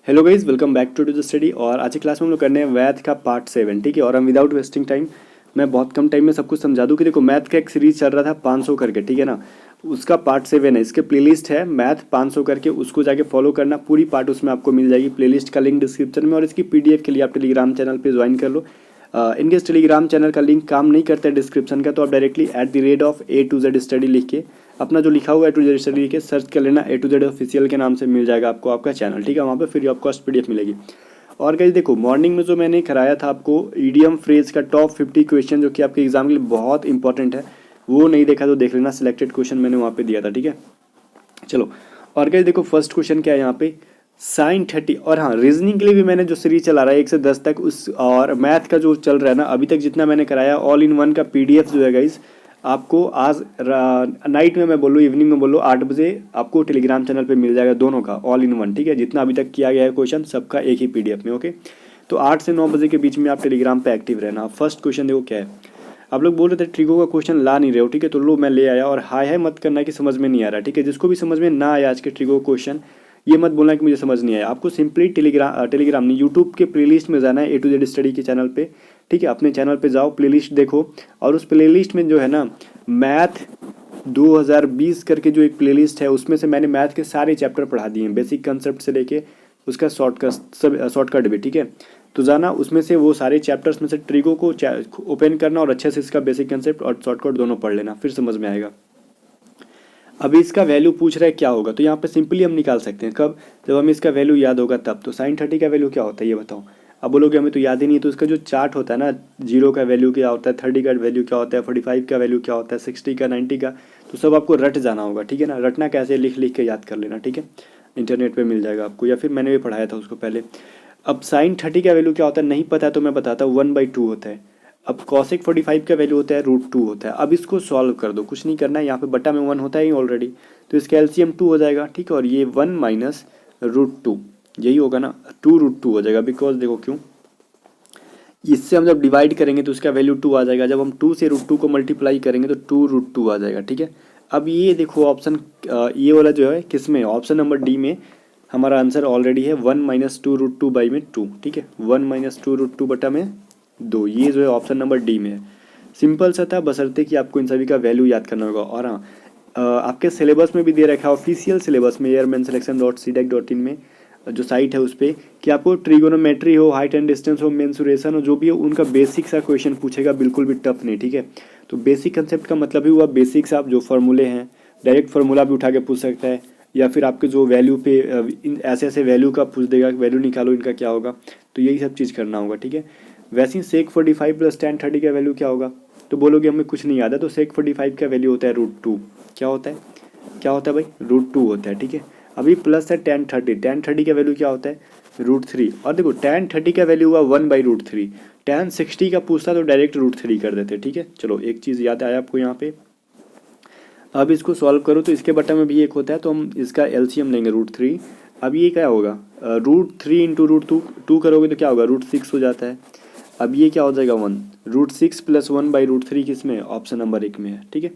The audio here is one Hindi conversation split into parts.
Hello guys, welcome back to the study. और आज की क्लास में हम लोग करने हैं मैथ का पार्ट 7। ठीक है, और हम विदाउट वेस्टिंग टाइम मैं बहुत कम टाइम में सब कुछ समझा दूं कि देखो मैथ का एक सीरीज चल रहा था 500 करके, ठीक है ना। उसका पार्ट 7 है, इसके प्लेलिस्ट है मैथ 500 करके, उसको जाके फॉलो करना। पूरी पार्ट उसमें आपको मिल जाएगी। प्लेलिस्ट का लिंक डिस्क्रिप्शन में, और इसकी पीडीएफ के लिए आप टेलीग्राम चैनल पर ज्वाइन कर लो। इनके टेलीग्राम चैनल का लिंक काम नहीं करता है डिस्क्रिप्शन का, तो आप directly @A to Z study लिख के अपना जो लिखा हुआ है A to Z स्टडी लिख के सर्च कर लेना। A to Z ऑफिशियल के नाम से मिल जाएगा आपको आपका चैनल, ठीक है। वहाँ पे फ्री ऑफ कॉस्ट पीडीएफ मिलेगी। और गाइस देखो, मॉर्निंग में जो मैंने कराया था आपको ईडियम फ्रेज का टॉप 50 क्वेश्चन, जो कि आपके एग्जाम के लिए बहुत इंपॉर्टेंट है, वो नहीं देखा तो देख लेना। सिलेक्टेड क्वेश्चन मैंने वहाँ पे दिया था, ठीक है। चलो, और गाइस देखो फर्स्ट क्वेश्चन क्या है यहाँ पे, साइन 30। और हाँ, रीजनिंग के लिए भी मैंने जो सीरीज चला रहा है 1 से 10 तक, उस और मैथ का जो चल रहा है ना अभी तक जितना मैंने कराया, ऑल इन वन का पीडीएफ जो है गाइस आपको आज नाइट में मैं बोलूँ, इवनिंग में बोलूँ 8 बजे आपको टेलीग्राम चैनल पे मिल जाएगा दोनों का ऑल इन वन, ठीक है। जितना अभी तक किया गया है क्वेश्चन सबका एक ही पीडीएफ में, ओके। तो 8 से 9 बजे के बीच में आप टेलीग्राम पे एक्टिव रहना। फर्स्ट क्वेश्चन देखो क्या है। आप लोग बोल रहे थे ट्रिगो का क्वेश्चन ला नहीं रहे हो, ठीक है, तो लो मैं ले आया। और हाय हाय मत करना कि समझ में नहीं आ रहा, ठीक है। जिसको भी समझ में ना आया आज के ट्रिगो क्वेश्चन, ये मत बोलना कि मुझे समझ नहीं आया। आपको सिंपली टेलीग्राम नहीं, यूट्यूब के प्लेलिस्ट में जाना है A to Z स्टडी के चैनल पे, ठीक है। अपने चैनल पे जाओ, प्लेलिस्ट देखो, और उस प्लेलिस्ट में जो है ना मैथ 2020 करके जो एक प्लेलिस्ट है, उसमें से मैंने मैथ के सारे चैप्टर पढ़ा दिए हैं, बेसिक कंसेप्ट से लेके उसका शॉर्टकट भी, ठीक है। तो जाना उसमें से वो सारे चैप्टर्स में से ट्रिगो को ओपन करना और अच्छे से इसका बेसिक कंसेप्ट और शॉर्टकट दोनों पढ़ लेना, फिर समझ में आएगा। अभी इसका वैल्यू पूछ रहा है क्या होगा, तो यहाँ पे सिंपली हम निकाल सकते हैं। कब? जब हमें इसका वैल्यू याद होगा तब। तो साइन 30 का वैल्यू क्या होता है ये बताओ। अब बोलोगे हमें तो याद ही नहीं है, तो इसका जो चार्ट होता है ना, 0 का वैल्यू क्या होता है, 30 का वैल्यू क्या होता है, 45 का वैल्यू क्या होता है, 60 का, 90 का, तो सब आपको रट जाना होगा, ठीक है ना। रटना कैसे, लिख लिख के याद कर लेना, ठीक है। इंटरनेट पर मिल जाएगा आपको, या फिर मैंने भी पढ़ाया था उसको पहले। अब साइन 30 का वैल्यू क्या होता है नहीं पता है तो मैं बताता हूँ, 1/2 होता है। अब कॉसेक 45 का वैल्यू होता है √2 होता है। अब इसको सॉल्व कर दो, कुछ नहीं करना है, यहाँ पे बटा में 1 होता है ही ऑलरेडी, तो इसका एलसीएम 2 हो जाएगा, ठीक है। और ये 1 माइनस √2 यही होगा ना, 2√2 हो जाएगा। बिकॉज देखो क्यों, इससे हम जब डिवाइड करेंगे तो इसका वैल्यू 2 आ जाएगा, जब हम 2 से √2 को मल्टीप्लाई करेंगे तो 2√2 आ जाएगा, ठीक है। अब ये देखो ऑप्शन, ये वाला जो है किस में, ऑप्शन नंबर डी में हमारा आंसर ऑलरेडी है 1 माइनस 2√2 बाई में 2, ठीक है। 1 माइनस 2√2 बटा में 2, ये जो है ऑप्शन नंबर डी में है। सिंपल सा था, बशर्ते कि आपको इन सभी का वैल्यू याद करना होगा। और हाँ, आपके सिलेबस में भी दे रखा है, ऑफिशियल सिलेबस में airmanselection.cdec.in में जो साइट है उस पर, कि आपको ट्रिगोनोमेट्री हो, हाइट एंड डिस्टेंस हो, मेंसुरेशन हो, जो भी हो, उनका बेसिक सा क्वेश्चन पूछेगा, बिल्कुल भी टफ नहीं, ठीक है। तो बेसिक कंसेप्ट का मतलब ही हुआ बेसिक्स, आप जो फार्मूले हैं डायरेक्ट फार्मूला भी उठा के पूछ सकता है, या फिर आपके जो वैल्यू पे ऐसे ऐसे वैल्यू का पूछ देगा, वैल्यू निकालो इनका क्या होगा, तो यही सब चीज़ करना होगा, ठीक है। वैसे ही सेक 45 प्लस tan 30 का वैल्यू क्या होगा, तो बोलोगे हमें कुछ नहीं याद है, तो सेक 45 का वैल्यू होता है √2। क्या होता है, क्या होता है भाई, √2 होता है, ठीक है। अभी प्लस है tan 30 का वैल्यू क्या होता है, √3। और देखो tan 30 का वैल्यू हुआ 1/√3, tan 60 का पूछता तो डायरेक्ट √3 कर देते, ठीक है। चलो एक चीज़ याद आया आपको यहाँ पे। अब इसको सॉल्व करो तो इसके बटा में भी एक होता है, तो हम इसका एलसीएम लेंगे √3। अब ये क्या होगा, √3 इंटू √2 करोगे तो क्या होगा, √6 हो जाता है। अब ये क्या हो जाएगा 1, √6 प्लस 1/√3 किस में है, ऑप्शन नंबर 1 में है, ठीक है,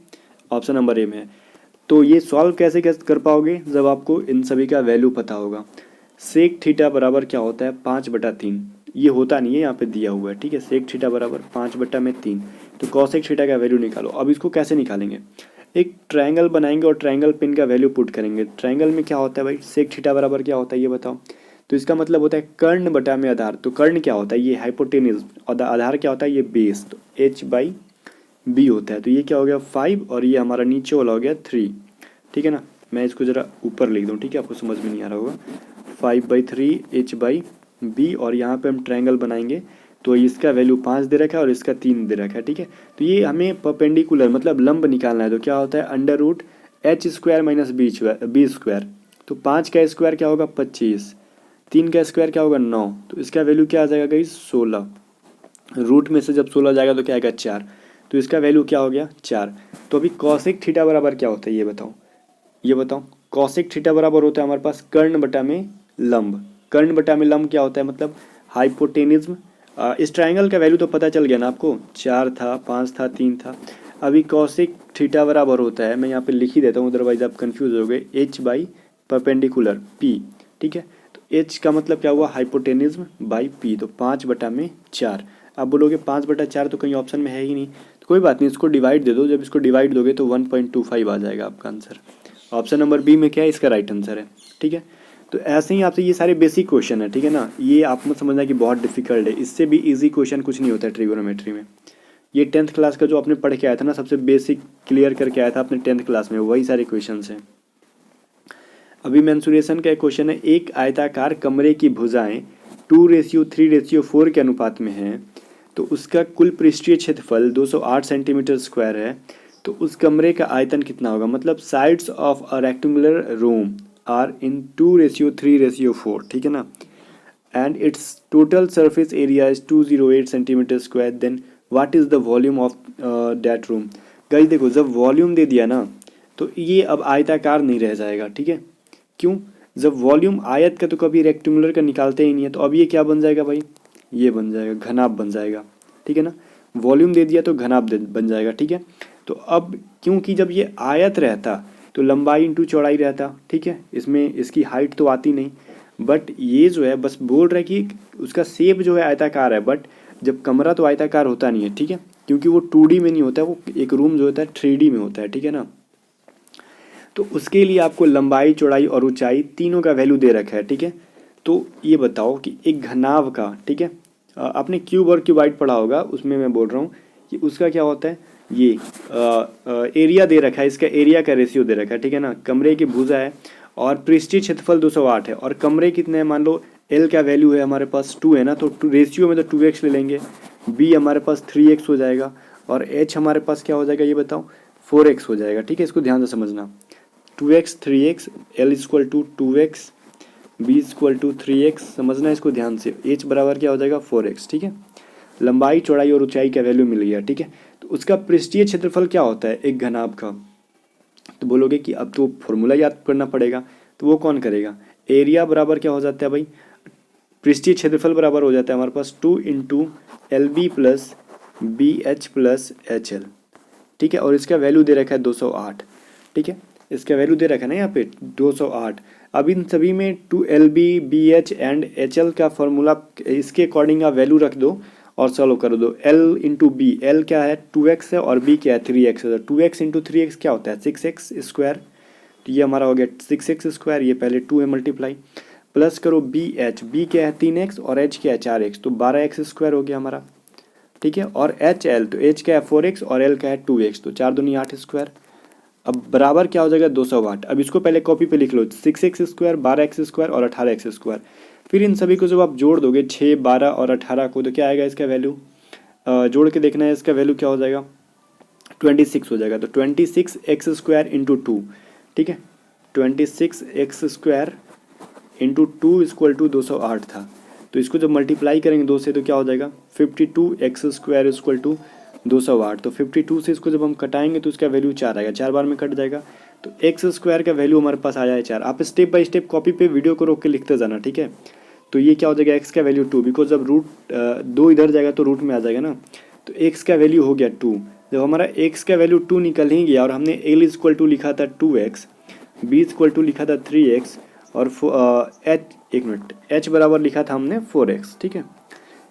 ऑप्शन नंबर ए में है। तो ये सॉल्व कैसे कैसे कर पाओगे, जब आपको इन सभी का वैल्यू पता होगा। सेक थीटा बराबर क्या होता है, 5/3। ये होता नहीं है, यहाँ पे दिया हुआ है, ठीक है। सेक थीटा बराबर 5/3। तो कॉसेक थीटा का वैल्यू निकालो। अब इसको कैसे निकालेंगे, एक ट्रायंगल बनाएंगे और ट्रायंगल पिन का वैल्यू पुट करेंगे। ट्रायंगल में क्या होता है भाई, सेक थीटा बराबर क्या होता है ये बताओ। तो इसका मतलब होता है कर्ण बटा में आधार। तो कर्ण क्या होता है, ये हाइपोटेन्यूज, और आधार क्या होता है, ये बेस, तो h/b होता है। तो ये क्या हो गया 5, और ये हमारा नीचे वाला हो गया 3, ठीक है ना। मैं इसको ज़रा ऊपर लिख दूँ, ठीक है, आपको समझ में नहीं आ रहा होगा। 5/3 h/b, और यहाँ पे हम ट्रायंगल बनाएंगे, तो इसका वैल्यू 5 दे रखा है और इसका 3 दे रखा है, ठीक है। तो ये हमें परपेंडिकुलर मतलब लंब निकालना है, तो क्या होता है √h² माइनस b²। तो 5 का स्क्वायर क्या होगा 25, 3 का स्क्वायर क्या होगा 9, तो इसका वैल्यू क्या आ जाएगा गाइस 16। रूट में से जब 16 जाएगा तो क्या आएगा 4, तो इसका वैल्यू क्या हो गया 4। तो अभी कॉसेक थीटा बराबर क्या होता है ये बताओ, ये बताओ। कॉसेक थीटा बराबर होता है हमारे पास कर्ण बटा में लंब। कर्ण बटा में लंब क्या होता है, मतलब हाइपोटेनिज्म। इस ट्रायंगल का वैल्यू तो पता चल गया ना आपको, 4 था, 5 था, 3 था। अभी कॉसेक थीटा बराबर होता है, मैं यहाँ पे लिख ही देता हूँ, अदरवाइज आप कंफ्यूज हो गए, h/परपेंडिकुलर p, ठीक है। तो एच का मतलब क्या हुआ, हाइपोटेनिज्म बाई पी, तो 5/4। आप बोलोगे 5/4 तो कहीं ऑप्शन में है ही नहीं, तो कोई बात नहीं, इसको डिवाइड दे दो, जब इसको डिवाइड दोगे तो 1.25 आ जाएगा आपका आंसर। ऑप्शन नंबर बी में क्या है, इसका राइट आंसर है। ठीक है, तो ऐसे ही आपसे ये सारे बेसिक क्वेश्चन है, ठीक है ना, ये आप मत समझना कि बहुत डिफिकल्ट है, इससे भी ईजी क्वेश्चन कुछ नहीं होता है ट्रिगोनोमेट्री में। ये 10th क्लास का जो आपने पढ़ के आया था ना, सबसे बेसिक क्लियर करके आया था अपने 10th क्लास में, वही सारे क्वेश्चन हैं। अभी मेंसुरेशन का एक क्वेश्चन है, एक आयताकार कमरे की भुजाएं 2:3:4 के अनुपात में हैं, तो उसका कुल पृष्ठीय क्षेत्रफल 208 सेंटीमीटर स्क्वायर है, तो उस कमरे का आयतन कितना होगा, मतलब sides of a rectangular room are in 2:3:4, ठीक है ना, and it's total surface area is 208 centimetre square, then what is the volume of that room. Guys देखो, जब वॉल्यूम दे दिया ना तो ये अब आयताकार नहीं रह जाएगा, ठीक है, क्यों, जब वॉल्यूम आयत का तो कभी रेक्टेंगुलर का निकालते ही नहीं है, तो अब ये क्या बन जाएगा भाई, ये बन जाएगा घनाभ बन जाएगा, ठीक है ना, वॉल्यूम दे दिया तो घनाभ बन जाएगा, ठीक है। तो अब क्योंकि जब ये आयत रहता तो लंबाई इंटू चौड़ाई रहता, ठीक है, इसमें इसकी हाइट तो आती नहीं, बट ये जो है बस बोल रहा है कि उसका शेप जो है आयताकार है, बट जब कमरा तो आयताकार होता नहीं है, ठीक है, क्योंकि वो 2D में नहीं होता है, वो एक रूम जो होता है 3D में होता है, ठीक है ना। तो उसके लिए आपको लंबाई चौड़ाई और ऊंचाई तीनों का वैल्यू दे रखा है, ठीक है। तो ये बताओ कि एक घनाभ का, ठीक है, आपने क्यूब और क्यूबाइड पढ़ा होगा, उसमें मैं बोल रहा हूँ कि उसका क्या होता है, ये एरिया दे रखा है, इसका एरिया का रेशियो दे रखा है, ठीक है ना, कमरे की भुजा है और पृष्ठीय क्षेत्रफल 208 है, और कमरे कितने हैं, मान लो एल का वैल्यू है हमारे पास 2 है ना, तो रेशियो में तो 2x ले लेंगे, बी हमारे पास 3x हो जाएगा, और एच हमारे पास क्या हो जाएगा ये बताओ, 4x हो जाएगा, ठीक है, इसको ध्यान से समझना, 2x 3x, L equal to 2x, B equal to 3x, समझना इसको ध्यान से, H बराबर क्या हो जाएगा 4x, ठीक है। लंबाई चौड़ाई और ऊंचाई का वैल्यू मिल गया, ठीक है। तो उसका पृष्ठीय क्षेत्रफल क्या होता है एक घनाभ का, तो बोलोगे कि अब तो फॉर्मूला याद करना पड़ेगा, तो वो कौन करेगा, एरिया बराबर क्या हो जाता है भाई, पृष्ठीय क्षेत्रफल बराबर हो जाता है हमारे पास 2 into LB plus BH plus HL, ठीक है, और इसका वैल्यू दे रखा है 208, ठीक है, इसका वैल्यू दे रखा है ना यहाँ पे 208। अब इन सभी में 2LB BH एंड HL का फॉर्मूला इसके अकॉर्डिंग आप वैल्यू रख दो और सॉल्व कर दो। L इंटू बी, L क्या है 2x है और B क्या है 3x है, तो 2x इंटू 3x क्या होता है 6x स्क्वायर, तो ये हमारा हो गया 6x स्क्वायर, ये पहले 2 है मल्टीप्लाई, प्लस करो BH, B क्या है 3x और H क्या है 4x, तो 12x स्क्वायर हो गया हमारा, ठीक है, और HL, तो H क्या है 4x और L क्या है 2x, तो 4 दूनी 8 स्क्वायर, अब बराबर क्या हो जाएगा 208। अब इसको पहले कॉपी पे लिख लो, 6x स्क्वायर 12x स्क्वायर और 18x स्क्वायर, फिर इन सभी को जब आप जोड़ दोगे 6 12 और 18 को, तो क्या आएगा इसका वैल्यू, जोड़ के देखना है इसका वैल्यू क्या हो जाएगा 26 हो जाएगा, तो 26x स्क्वायर इंटू 2, ठीक है, 26x square into 2 equal to 208 था, तो इसको जब मल्टीप्लाई करेंगे 2 से तो क्या हो जाएगा 52x स्क्वायर इक्वल टू 208, तो 52 से इसको जब हम कटाएंगे तो इसका वैल्यू 4 आएगा, 4 बार में कट जाएगा, तो एक्स स्क्वायर का वैल्यू हमारे पास आया है 4। आप स्टेप बाय स्टेप कॉपी पे वीडियो को रोक के लिखते जाना, ठीक है। तो ये क्या हो जाएगा एक्स का वैल्यू 2, बिकॉज जब रूट 2 इधर जाएगा तो रूट में आ जाएगा ना, तो एक्स का वैल्यू हो गया 2। जब हमारा एक्स का वैल्यू 2 निकल ही गया और हमने एल इक्वल टू लिखा था 2x, बी इक्वल टू लिखा था 3x और एच बराबर लिखा था हमने 4x, ठीक है।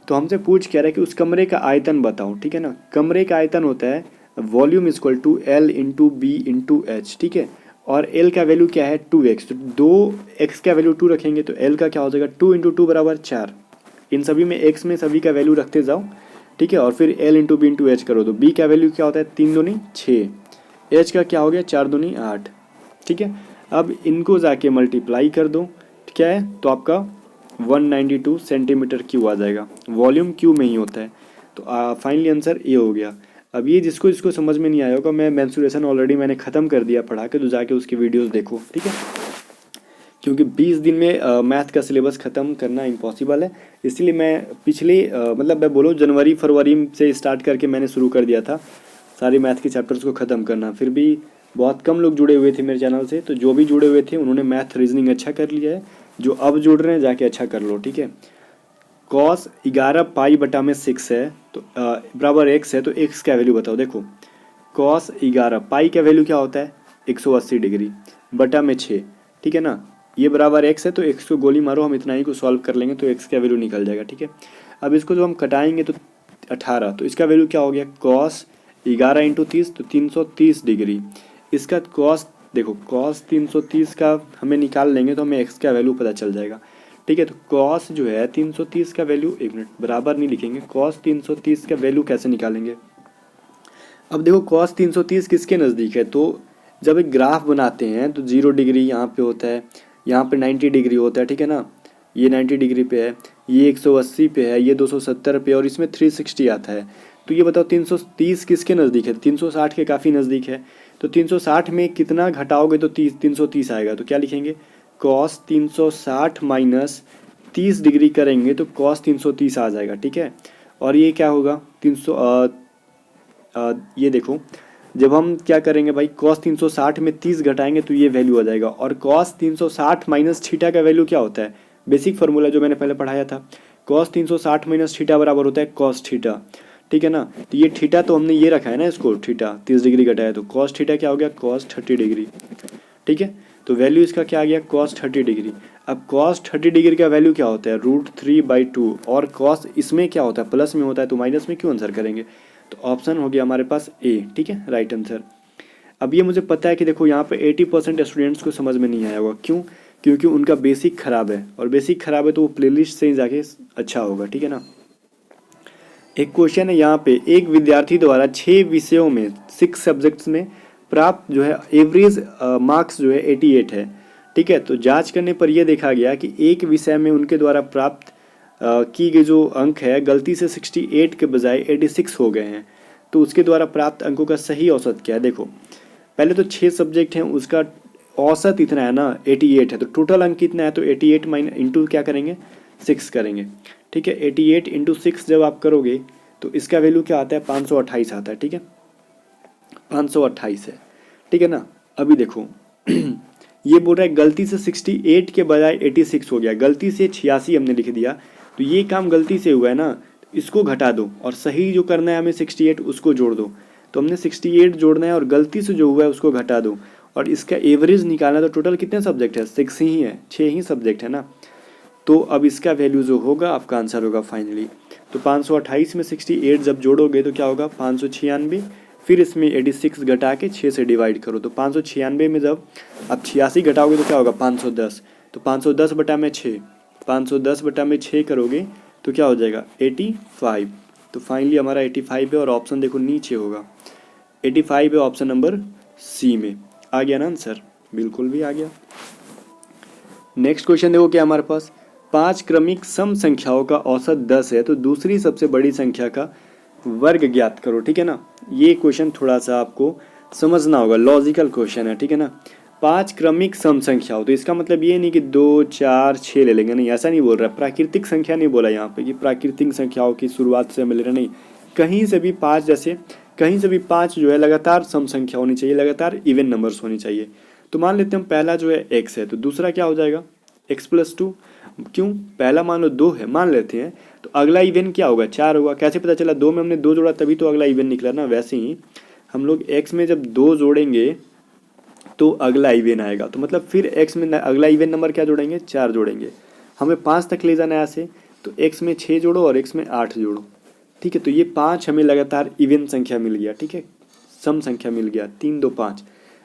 तो हमसे पूछ क्या रहा है कि उस कमरे का आयतन बताओ, ठीक है ना, कमरे का आयतन होता है volume equal to L into B into H, ठीक है, और L का वैल्यू क्या है 2x, तो 2x का वैल्यू 2 रखेंगे तो L का क्या हो जाएगा 2 इंटू 2 बराबर 4, इन सभी में x में सभी का वैल्यू रखते जाओ, ठीक है, और फिर L into B into H करो, तो b का वैल्यू क्या होता है 3 दूनी 6, h का क्या हो गया 4 दूनी 8, ठीक है। अब इनको जाके मल्टीप्लाई कर दो, क्या है तो आपका 192 सेंटीमीटर क्यूब आ जाएगा, वॉल्यूम क्यूब में ही होता है, तो फाइनली आंसर ये हो गया। अब ये जिसको समझ में नहीं आया होगा, मैं मेंसुरेशन ऑलरेडी मैंने ख़त्म कर दिया पढ़ा के, तो जाके उसकी वीडियोस देखो, ठीक है, क्योंकि 20 दिन में मैथ का सिलेबस ख़त्म करना इम्पॉसिबल है, इसलिए मैं पिछले मतलब मैं बोलूँ जनवरी फरवरी से स्टार्ट करके मैंने शुरू कर दिया था सारी मैथ के चैप्टर्स को ख़त्म करना, फिर भी बहुत कम लोग जुड़े हुए थे मेरे चैनल से, तो जो भी जुड़े हुए थे उन्होंने मैथ रीजनिंग अच्छा कर लिया है, जो अब जुड़ रहे हैं जाके अच्छा कर लो, ठीक है। कॉस 11 पाई बटा में 6 है तो बराबर x है, तो x का वैल्यू बताओ। देखो कॉस 11 पाई का वैल्यू क्या होता है 180 डिग्री बटा में 6, ठीक है ना, ये बराबर x है तो x को गोली मारो, हम इतना ही को सॉल्व कर लेंगे तो x का वैल्यू निकल जाएगा, ठीक है। अब इसको जो हम कटाएंगे तो 18, तो इसका वैल्यू क्या हो गया cos 11 इंटू 30 तो 330 डिग्री। इसका cos देखो cos 330 का हमें निकाल लेंगे तो हमें x का वैल्यू पता चल जाएगा, ठीक है। तो cos जो है 330 का वैल्यू, एक मिनट बराबर नहीं लिखेंगे, cos 330 का वैल्यू कैसे निकालेंगे। अब देखो cos 330 किसके नज़दीक है, तो जब एक ग्राफ बनाते हैं तो 0 डिग्री यहाँ पे होता है, यहाँ पे 90 डिग्री होता है, ठीक है ना। ये 90 डिग्री पे है, ये 180 पे है, ये 270 पे और इसमें 360 आता है। तो ये बताओ 330 किसके नज़दीक है, 360 के काफ़ी नज़दीक है। तो 360 में कितना घटाओगे तो 330 आएगा। तो क्या लिखेंगे, cos 360 माइनस 30 डिग्री करेंगे तो cos 330 आ जाएगा, ठीक है। और ये क्या होगा 300 ये देखो जब हम क्या करेंगे भाई, cos 360 में 30 घटाएंगे तो ये वैल्यू आ जाएगा। और cos 360 माइनस थीटा का वैल्यू क्या होता है, बेसिक फार्मूला जो मैंने पहले पढ़ाया था, cos 360 माइनस थीटा बराबर होता है cos थीटा, ठीक है ना। तो ये थीटा तो हमने ये रखा है ना, इसको थीटा 30 डिग्री घटाया तो cos थीटा क्या हो गया cos 30 डिग्री, ठीक है। तो वैल्यू इसका क्या आ गया cos 30 डिग्री। अब cos 30 डिग्री का वैल्यू क्या होता है √3/2 और cos इसमें क्या होता है प्लस में होता है, तो माइनस में क्यों आंसर करेंगे। तो ऑप्शन हो गया हमारे पास ए, ठीक है, राइट आंसर। अब ये मुझे पता है कि देखो यहाँ पे 80% स्टूडेंट्स को समझ में नहीं आया होगा, क्यों, क्योंकि उनका बेसिक खराब है, और बेसिक खराब है तो वो प्लेलिस्ट से ही जाके अच्छा होगा, ठीक है ना। एक क्वेश्चन है यहाँ पे, एक विद्यार्थी द्वारा 6 विषयों में 6 सब्जेक्ट्स में प्राप्त जो है एवरेज मार्क्स जो है 88 है, ठीक है। तो जांच करने पर यह देखा गया कि एक विषय में उनके द्वारा प्राप्त की गई जो अंक है गलती से 68 के बजाय 86 हो गए हैं। तो उसके द्वारा प्राप्त अंकों का सही औसत क्या है। देखो पहले तो 6 सब्जेक्ट हैं, उसका औसत इतना है ना 88 है, तो टोटल अंक कितना है, तो 88 माइनस इंटू क्या करेंगे 6 करेंगे, ठीक है। 88 इंटू 6 जब आप करोगे तो इसका वैल्यू क्या आता है 528 आता है, ठीक है, 528 है, ठीक है ना। अभी देखो ये बोल रहा है गलती से 68 के बजाय 86 हो गया, गलती से 86 हमने लिख दिया, तो ये काम गलती से हुआ है ना, इसको घटा दो और सही जो करना है हमें 68 उसको जोड़ दो। तो हमने 68 जोड़ना है और गलती से जो हुआ है उसको घटा दो और इसका एवरेज निकालना। तो टोटल कितने सब्जेक्ट है 6 ही है, 6 ही सब्जेक्ट है ना। तो अब इसका वैल्यू जो होगा आपका आंसर होगा फाइनली। तो 528 में 68 जब जोड़ोगे तो क्या होगा 596, फिर इसमें 86 घटा के 6 से डिवाइड करो। तो 596 में जब आप 86 घटाओगे तो क्या होगा 510, तो 510 बटा में 6, 510 बटा में 6 करोगे तो क्या हो जाएगा 85। तो फाइनली हमारा 85 है और ऑप्शन देखो नीचे होगा 85 है, ऑप्शन नंबर सी में। आ गया ना आंसर, बिल्कुल भी आ गया। नेक्स्ट क्वेश्चन देखो क्या हमारे पास, 5 क्रमिक सम संख्याओं का औसत 10 है तो दूसरी सबसे बड़ी संख्या का वर्ग ज्ञात करो, ठीक है ना। ये क्वेश्चन थोड़ा सा आपको समझना होगा, लॉजिकल क्वेश्चन है, ठीक है ना। 5 क्रमिक सम संख्याओं, तो इसका मतलब ये नहीं कि 2 4 6 ले लेंगे, नहीं ऐसा नहीं बोल रहा। प्राकृतिक संख्या नहीं बोला यहाँ पे कि प्राकृतिक संख्याओं की शुरुआत से मिल रहा, नहीं, कहीं से भी 5, जैसे कहीं से भी 5 जो है लगातार सम संख्या होनी चाहिए, लगातार इवन नंबर्स होनी चाहिए। तो मान लेते हैं हम पहला जो है x है तो दूसरा क्या हो जाएगा x+2, क्यों, पहला मान लो 2 है मान लेते हैं, तो अगला इवन क्या होगा 4 होगा। कैसे पता चला, 2 में हमने 2 जोड़ा तभी तो अगला इवन निकला ना। वैसे ही हम लोग x में जब 2 जोड़ेंगे तो अगला इवन आएगा, तो मतलब फिर x में अगला इवन नंबर क्या जोड़ेंगे 4 जोड़ेंगे। हमें 5 तक ले जाना है ऐसे, तो x में 6 जोड़ो और x में 8 जोड़ो, ठीक है। तो ये 5 हमें लगातार इवन संख्या मिल गया, ठीक है, सम संख्या मिल गया 3 2 5।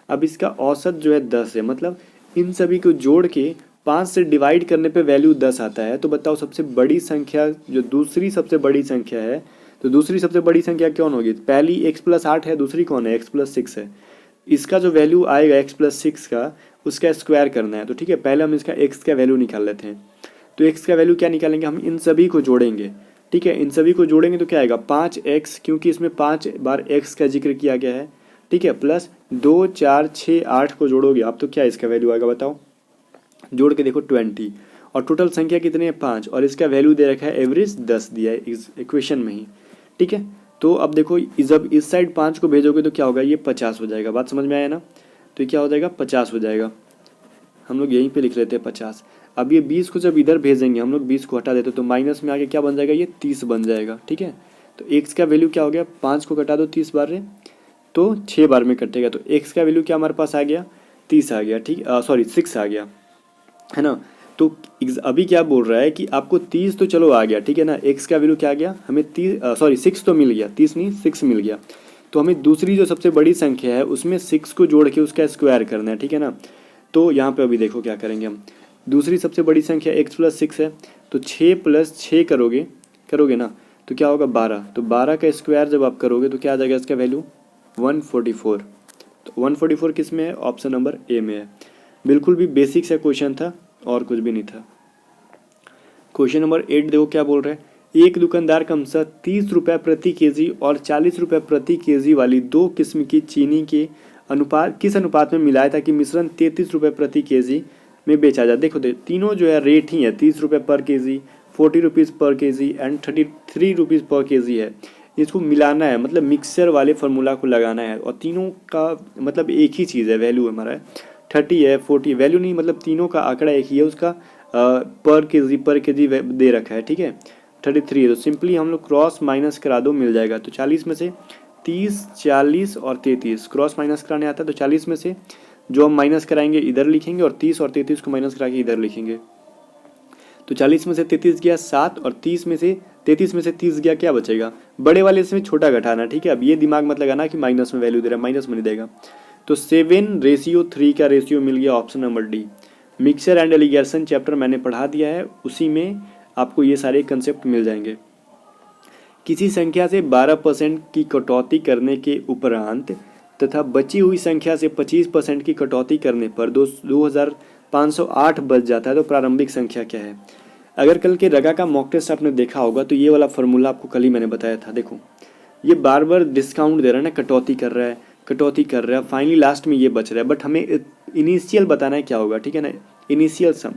अब इसका औसत जो है 10 है, मतलब इन सभी को जोड़ के 5 से डिवाइड करने पे वैल्यू 10 आता है। तो बताओ सबसे बड़ी संख्या जो दूसरी सबसे बड़ी संख्या है, तो दूसरी सबसे बड़ी संख्या कौन होगी, पहली x+8 है, दूसरी कौन है x+6 है। इसका जो वैल्यू आएगा x+6 का उसका स्क्वायर करना है। तो ठीक है, पहले हम इसका x का वैल्यू निकाल लेते हैं। तो x का वैल्यू क्या निकालेंगे, हम इन सभी को जोड़ेंगे, ठीक है, इन सभी को जोड़ेंगे तो क्या आएगा 5x, क्योंकि इसमें 5 बार x का जिक्र किया गया है, ठीक है, प्लस 2 4 6 8 को जोड़ोगे आप तो क्या इसका वैल्यू आएगा बताओ, जोड़ के देखो 20, और टोटल संख्या कितनी है 5, और इसका वैल्यू दे रखा है एवरेज 10 दिया है इस इक्वेशन में ही, ठीक है। तो अब देखो जब इस साइड 5 को भेजोगे तो क्या होगा, ये 50 हो जाएगा। बात समझ में आया ना, तो ये क्या हो जाएगा 50 हो जाएगा। हम लोग यहीं पे लिख लेते हैं 50। अब ये 20 को जब इधर भेजेंगे हम लोग 20 को हटा देते तो माइनस में आगे क्या बन जाएगा, ये 30 बन जाएगा, ठीक है। तो x का वैल्यू क्या हो गया, 5 को कटा दो 30 बार में तो 6 बार में कटेगा, तो x का वैल्यू क्या हमारे पास आ गया 30 आ गया, ठीक, सॉरी 6 आ गया। है ना। तो अभी क्या बोल रहा है कि आपको 30 तो चलो आ गया, ठीक है ना, एक्स का वैल्यू क्या आ गया हमें 6 तो मिल गया, 30 नहीं 6 मिल गया। तो हमें दूसरी जो सबसे बड़ी संख्या है उसमें 6 को जोड़ के उसका स्क्वायर करना है, ठीक है ना। तो यहाँ पे अभी देखो क्या करेंगे हम, दूसरी सबसे बड़ी संख्या x प्लस 6 है, तो 6 प्लस 6 करोगे करोगे ना, तो क्या होगा 12। तो 12 का स्क्वायर जब आप करोगे तो क्या आ जाएगा इसका वैल्यू 144। तो 144 किस में है, ऑप्शन नंबर ए में है। बिल्कुल भी बेसिक सा क्वेश्चन था और कुछ भी नहीं था। क्वेश्चन नंबर 8 देखो क्या बोल रहा है, एक दुकानदार क्रमशः 30 रुपये प्रति केजी और 40 रुपये प्रति केजी वाली दो किस्म की चीनी के अनुपात किस अनुपात में मिलाया था कि मिश्रण 33 रुपये प्रति केजी में बेचा जाए। देखो तीनों जो है रेट ही है, 30 रुपये पर केजी, 40 रुपीज़ पर केजी एंड 33 रुपीज़ पर केजी है। इसको मिलाना है, मतलब मिक्सचर वाले फार्मूला को लगाना है, और तीनों का मतलब एक ही चीज़ है, वैल्यू हमारा 30 है 40, वैल्यू नहीं मतलब तीनों का आंकड़ा एक ही है, उसका पर केजी दे रखा है, ठीक है 33 है। तो सिंपली हम लोग क्रॉस माइनस करा दो, मिल जाएगा। तो 40 में से 30, 40 और 33 क्रॉस माइनस कराने आता है, तो 40 में से जो हम माइनस कराएंगे इधर लिखेंगे और 30 और 33 को माइनस करा के इधर लिखेंगे। तो 40 में से 33 गया 7 और 33 में से 30 गया, क्या बचेगा, बड़े वाले इसमें छोटा घटाना, ठीक है। अब ये दिमाग मत लगाना कि माइनस में वैल्यू दे रहा है, माइनस में नहीं देगा। तो 7:3 का रेशियो मिल गया, option number D. Mixture and allegation chapter मैंने पढ़ा दिया है, उसी में आपको ये सारे कंसेप्ट मिल जाएंगे। किसी संख्या से 12% की कटौती करने के उपरांत तथा बची हुई संख्या से 25% की कटौती करने पर 2508 बच जाता है, तो प्रारंभिक संख्या क्या है। अगर कल के रगा का मॉक टेस्ट आपने देखा होगा तो ये वाला फॉर्मूला आपको कल ही मैंने बताया था। देखो ये बार बार डिस्काउंट दे रहा है ना, कटौती कर रहा है, फाइनली लास्ट में ये बच रहा है, बट हमें इनिशियल बताना है क्या होगा, ठीक है ना। इनिशियल सम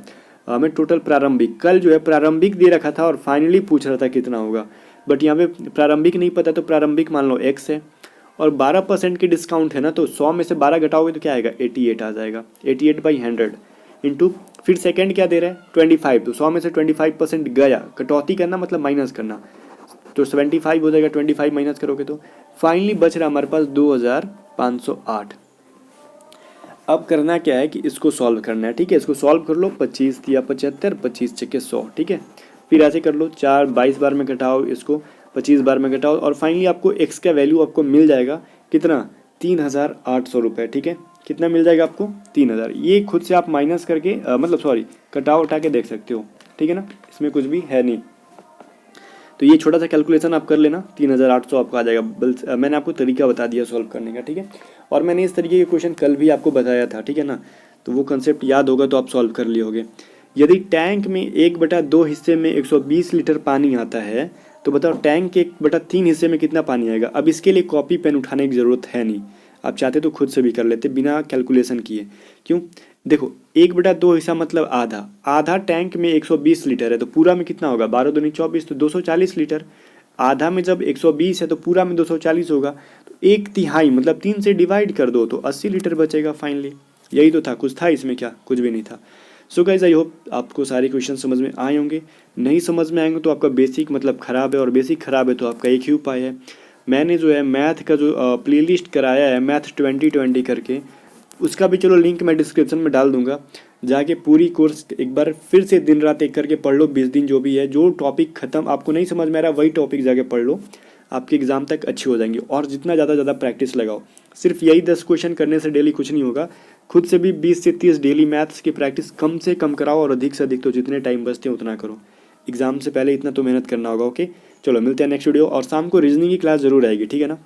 हमें टोटल प्रारंभिक, कल जो है प्रारंभिक दे रखा था और फाइनली पूछ रहा था कितना होगा, बट यहाँ पे प्रारंभिक नहीं पता, तो प्रारंभिक मान लो x है और 12% की डिस्काउंट है ना, तो 100 में से 12 घटाओगे तो क्या आएगा 88 आ जाएगा, 88/100 इंटू फिर सेकंड क्या दे रहा है 25, तो 100 में से 25% गया, कटौती करना मतलब माइनस करना, तो 75 हो जाएगा, 25 माइनस करोगे तो फाइनली बच रहा हमारे पास 2508। अब करना क्या है कि इसको सॉल्व करना है, ठीक है। इसको सॉल्व कर लो, 25 दिया 75, 25 छक्के 100, ठीक है। फिर ऐसे कर लो, 22 बार में घटाओ, इसको 25 बार में घटाओ और फाइनली आपको x का वैल्यू आपको मिल जाएगा कितना 3800 रुपये, ठीक है। कितना मिल जाएगा आपको 3000। ये खुद से आप माइनस करके कटाव उठा के देख सकते हो, ठीक है ना, इसमें कुछ भी है नहीं। तो ये छोटा सा कैलकुलेशन आप कर लेना, 3800 आपको आ जाएगा। मैंने आपको तरीका बता दिया सॉल्व करने का, ठीक है। और मैंने इस तरीके के क्वेश्चन कल भी आपको बताया था, ठीक है ना, तो वो कंसेप्ट याद होगा तो आप सॉल्व कर लिए होगे। यदि टैंक में 1/2 हिस्से में 120 लीटर पानी आता है तो बताओ टैंक के 1/3 हिस्से में कितना पानी आएगा। अब इसके लिए कॉपी पेन उठाने की ज़रूरत है नहीं, आप चाहते तो खुद से भी कर लेते बिना कैलकुलेशन किए। क्यों, देखो 1/2 हिस्सा मतलब आधा टैंक में 120 लीटर है, तो पूरा में कितना होगा 12 दूनी 24, तो 240 लीटर। आधा में जब 120 है तो पूरा में 240 होगा, तो 1/3 मतलब 3 से डिवाइड कर दो तो 80 लीटर बचेगा फाइनली। यही तो था, कुछ था इसमें क्या, कुछ भी नहीं था। सो गाइस आई होप आपको सारे क्वेश्चन समझ में आए होंगे। नहीं समझ में आएंगे तो आपका बेसिक मतलब ख़राब है, और बेसिक ख़राब है तो आपका एक ही उपाय है, मैंने जो है मैथ का जो प्लेलिस्ट कराया है मैथ 2020 करके, उसका भी चलो लिंक मैं डिस्क्रिप्शन में डाल दूंगा, जाके पूरी कोर्स एक बार फिर से दिन रात एक करके पढ़ लो, 20 दिन जो भी है, जो टॉपिक ख़त्म आपको नहीं समझ में आ रहा वही टॉपिक जाके पढ़ लो, आपके एग्ज़ाम तक अच्छी हो जाएंगी। और जितना ज़्यादा प्रैक्टिस लगाओ, सिर्फ यही 10 क्वेश्चन करने से डेली कुछ नहीं होगा, खुद से भी 20 से 30 डेली मैथ्स की प्रैक्टिस कम से कम कराओ, और अधिक से अधिक तो जितने टाइम बचते हैं उतना करो। एग्ज़ाम से पहले इतना तो मेहनत करना होगा। ओके चलो मिलते हैं नेक्स्ट वीडियो, और शाम को रीजनिंग की क्लास ज़रूर आएगी, ठीक है ना।